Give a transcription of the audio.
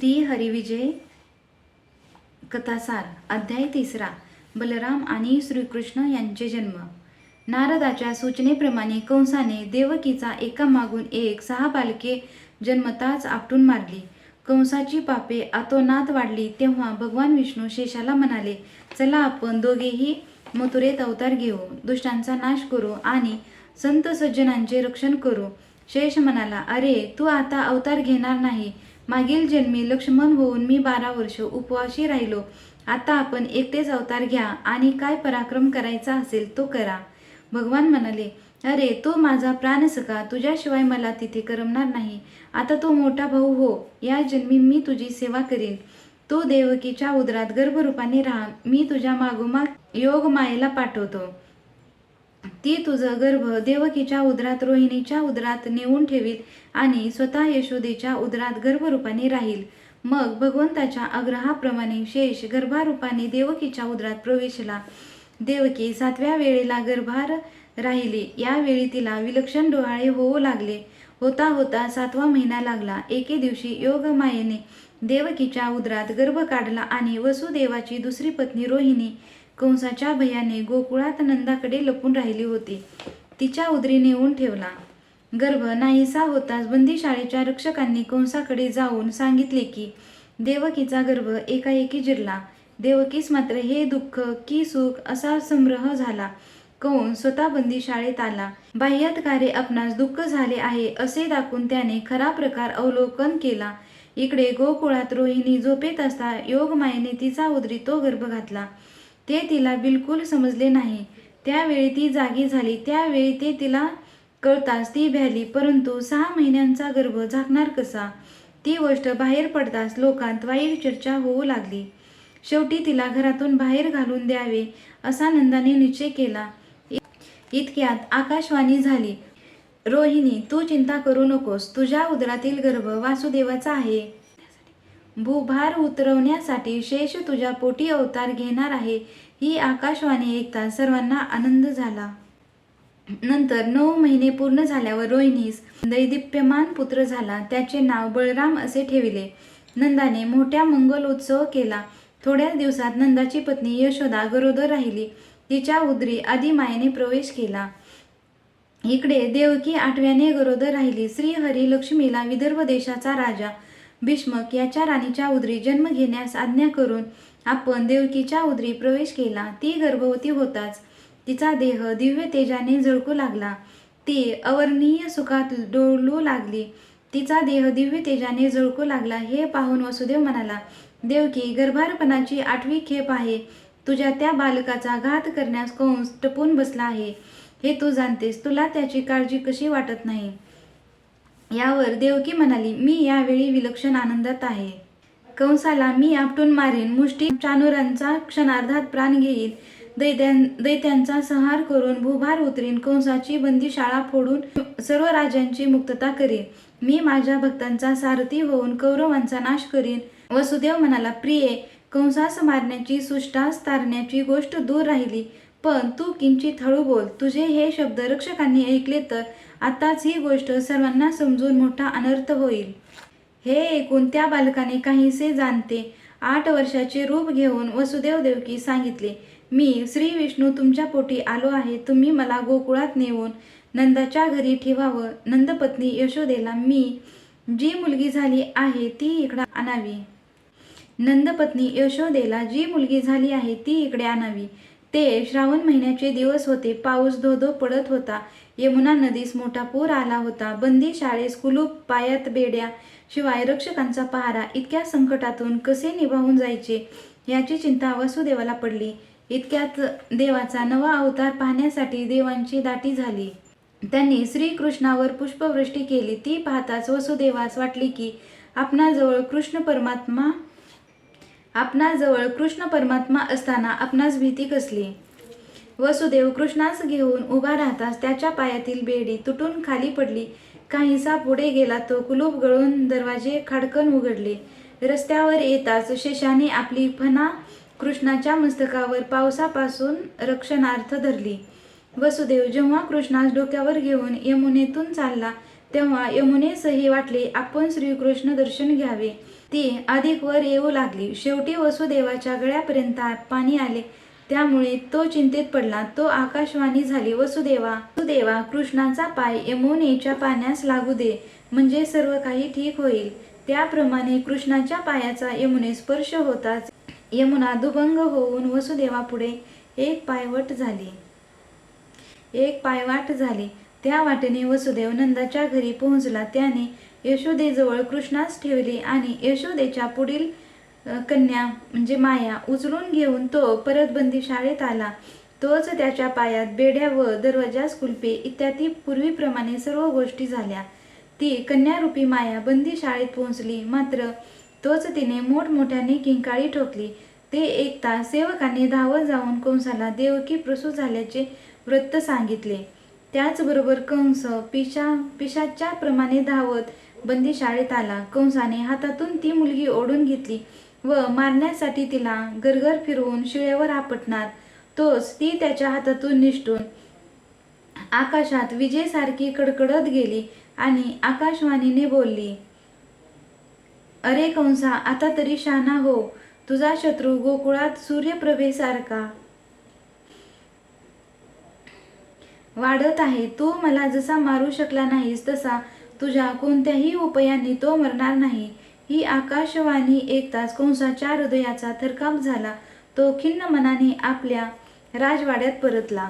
श्री हरिविजय कथासार अध्याय 3 बलराम आणि श्रीकृष्ण यांचे जन्म। नारदाच्या सूचनेप्रमाणे कंसाने देवकीचा एकामागून एक 6 बालके जन्मताच आपटून मारली। कंसाची पापे अतोनात वाढली तेव्हा भगवान विष्णू शेषाला म्हणाले, चला आपण दोघेही मथुरेत अवतार घेऊ, दुष्टांचा नाश करू आणि संत सज्जनांचे रक्षण करू। शेष म्हणाला, अरे तू आता अवतार घेणार नाही, मागील जन्मी लक्ष्मण होऊन मी 12 वर्ष उपवासी राहिलो, आता आपण एकटेच अवतार घ्या आणि काय पराक्रम करायचा असेल तो करा। भगवान म्हणाले, अरे तू माझा प्राणसखा, तुझ्याशिवाय मला तिथे करमणार नाही, आता तू मोठा भाऊ हो, या जन्मी मी तुझी सेवा करीन। तू देवकीच्या उदरात गर्भरूपाने राहा, मी तुझ्या मागोमाग योग मायेला पाठवतो, ती तुझं गर्भ देवकीच्या उदरात रोहिणीच्या उदरात नेऊन ठेवील आणि स्वतः यशोदेच्या उदरात गर्भरूपाने राहील। मग भगवंताच्या आग्रहाप्रमाणे शेष गर्भारूपाने देवकीच्या उदरात प्रवेशला। देवकी 7व्या वेळेला गर्भार राहिली, यावेळी तिला विलक्षण डोहाळे होऊ लागले। होता होता 7वा महिना लागला। एके दिवशी योगमायेने देवकीच्या उदरात गर्भ काढला आणि वसुदेवाची दुसरी पत्नी रोहिणी कंसाच्या भयाने गोकुळात नंदाकडे लपून राहिली होती, तिच्या उदरी नेऊन ठेवला। गर्भ नाहीसा होताच बंदीशाळेच्या रक्षकांनी कंसाकडे जाऊन सांगितले की देवकीचा गर्भ एकाएकी जिरला। देवकीस मात्र हे दुःख की सुख असा संभ्रम झाला। कंस स्वतः बंदीशाळेत आला। बाह्यत्कारे आपणास दुःख झाले आहे असे दाखवून त्याने खरा प्रकार अवलोकन केला। इकडे गोकुळात रोहिणी झोपेत असता योगमायेने तिचा उदरी तो गर्भ घातला। ते तिला बिलकुल समजले नाही। त्यावेळी ती जागी झाली, त्यावेळी ते तिला कळताच ती भ्याली, परंतु 6 महिन्यांचा गर्भ झाकणार कसा, ती गोष्ट बाहेर पडताच लोकांत वाईट चर्चा होऊ लागली। शेवटी तिला घरातून बाहेर घालून द्यावे असा नंदाने निश्चय केला। इतक्यात आकाशवाणी झाली, रोहिणी तू चिंता करू नकोस, तुझ्या उदरातील गर्भ वासुदेवाचा आहे, भूभार उतरवण्यासाठी शेष तुझ्या पोटी अवतार घेणार आहे। ही आकाशवाणी ऐकताच सर्वांना आनंद झाला। नंतर 9 महिने पूर्ण झाल्यावर रोहिणीस दैदिप्यमान पुत्र झाला, त्याचे नाव बलराम असे ठेविले। नंदाने मोठ्या मंगल उत्सव केला। थोड्याच दिवसात नंदाची पत्नी यशोदा गरोदर राहिली, तिच्या उदरी आदिमायेने प्रवेश केला। इकडे देवकी 8व्याने गरोदर राहिली। श्रीहरी लक्ष्मीला विदर्भ देशाचा राजा भीष्मक याच्या राणीच्या उदरी जन्म घेण्यास आज्ञा करून आपण देवकीच्या उदरी प्रवेश केला। ती गर्भवती होताच तिचा देह दिव्य तेजाने झळकू लागला, ती अवर्णनीय सुखात डोलू लागली, तिचा देह दिव्य तेजाने झळकू लागला हे पाहून वसुदेव म्हणाला, देवकी गर्भारपणाची 8वी खेप आहे, तुझ्या त्या बालकाचा घात करण्यास कंस टपून बसला आहे, हे तू जाणतेस, तुला त्याची काळजी कशी वाटत नाही। यावर देवकी म्हणाली, मी यावेळी विलक्षण आनंदात आहे, कंसाला मी आपटून मारीन, मुष्टी चाणूरांचा क्षणार्धात प्राण घेईल, दैत्यांचा संहार करून भूभार उतरीन, कंसाची बंदीशाळा फोडून सर्व राजांची मुक्तता करीन, मी माझ्या भक्तांचा सारथी होऊन कौरवांचा नाश करीन। वसुदेव म्हणाला, प्रिये, कंसास मारण्याची सुष्टास तारण्याची गोष्ट दूर राहिली, पण तू किंचित हळू बोल, तुझे हे शब्द रक्षकांनी ऐकले तर आताच ही गोष्ट सर्वांना समजून मोठा अनर्थ होईल। हे ऐकून त्या बालकाने काहीसे जाणते 8 वर्षाचे रूप घेऊन वसुदेव देवकी सांगितले, मी श्री विष्णू तुमच्या पोटी आलो आहे, तुम्ही मला गोकुळात नेऊन नंदाच्या घरी ठेवावं, नंदपत्नी यशोदेला मी जी मुलगी झाली आहे ती इकडे आणावी, नंदपत्नी यशोदेला जी मुलगी झाली आहे ती इकडे आणावी। ते श्रावण महिन्याचे दिवस होते, पाऊस धो-धो पडत होता, यमुना नदीस मोठा पूर आला होता, बंदी शाळेस कुलूप, पायात बेड्या, शिवाय रक्षकांचा पहारा, इतक्या संकटातून कसे निभावून जायचे याची चिंता वसुदेवाला पडली। इतक्यात देवाचा नवा अवतार पाहण्यासाठी देवांची दाटी झाली। त्यांनी श्रीकृष्णावर पुष्पवृष्टी केली, ती पाहताच वसुदेवास वाटले की आपणाजवळ कृष्ण परमात्मा असताना आपणास भीती कसली। वसुदेव कृष्णास घेऊन उभा राहताच त्याच्या पायातील बेडी तुटून खाली पडली, काहीसा पुढे गेला तो कुलूप गळून दरवाजे खाडकन उघडले। रस्त्यावर येताच शेषाने आपली फणा कृष्णाच्या मस्तकावर पावसापासून रक्षणार्थ धरली। वसुदेव जेव्हा कृष्णास डोक्यावर घेऊन यमुनेतून चालला तेव्हा यमुनेसही वाटले आपण श्रीकृष्ण दर्शन घ्यावे। ती अधिक वर येऊ लागली. शेवटी वसुदेवाच्या गळ्यापर्यंत पाणी आले. त्यामुळे तो चिंतेत पडला. तो आकाशवाणी झाली, वसुदेवा वसुदेवा, कृष्णाचा पाय यमुनेच्या पाण्यास लागू दे, म्हणजे सर्व काही ठीक होईल. त्याप्रमाणे कृष्णाच्या पायाचा यमुने स्पर्श होताच यमुना दुभंग होऊन वसुदेवापुढे एक पायवाट झाली. त्या वाटेने वसुदेव नंदाच्या घरी पोहोचला. त्याने यशोदेजवळ कृष्णास ठेवले आणि यशोदेच्या पुढील कन्या म्हणजे माया उचलून घेऊन तो परत बंदीशाळेत आला. तोच त्याच्या पायात बेड्या व दरवाजास कुलपे इत्यादी पूर्वीप्रमाणे सर्व गोष्टी झाल्या. ती कन्यारूपी माया बंदीशाळेत पोहोचली, मात्र तोच तिने मोठमोठ्याने किंकाळी ठोकली. ते ऐकता सेवकांनी धावत जाऊन कंसाला देवकी प्रसूत झाल्याचे वृत्त सांगितले. त्याचबरोबर कंस पिशाच्या प्रमाणे धावत बंदीशाळेत आला. कंसाने हातातून ती मुलगी ओढून घेतली व मारण्यासाठी तिला गरगर फिरवून शिळेवर आपटणार तोच ती त्याच्या हातातून निसटून आकाशात विजेसारखी कडकडत गेली आणि आकाशवाणीने बोलली, अरे कंसा, आता तरी शहाणा हो. तुझा शत्रू गोकुळात सूर्यप्रभेसारखा वाढत आहे. तू मला जसा मारू शकला नाहीस तसा तुझ्या कोणत्याही उपायांनी तो मरणार नाही. ही आकाशवाणी ऐकताच कंसाच्या हृदयाचा थरकाप झाला. तो खिन्न मनाने आपल्या राजवाड्यात परतला.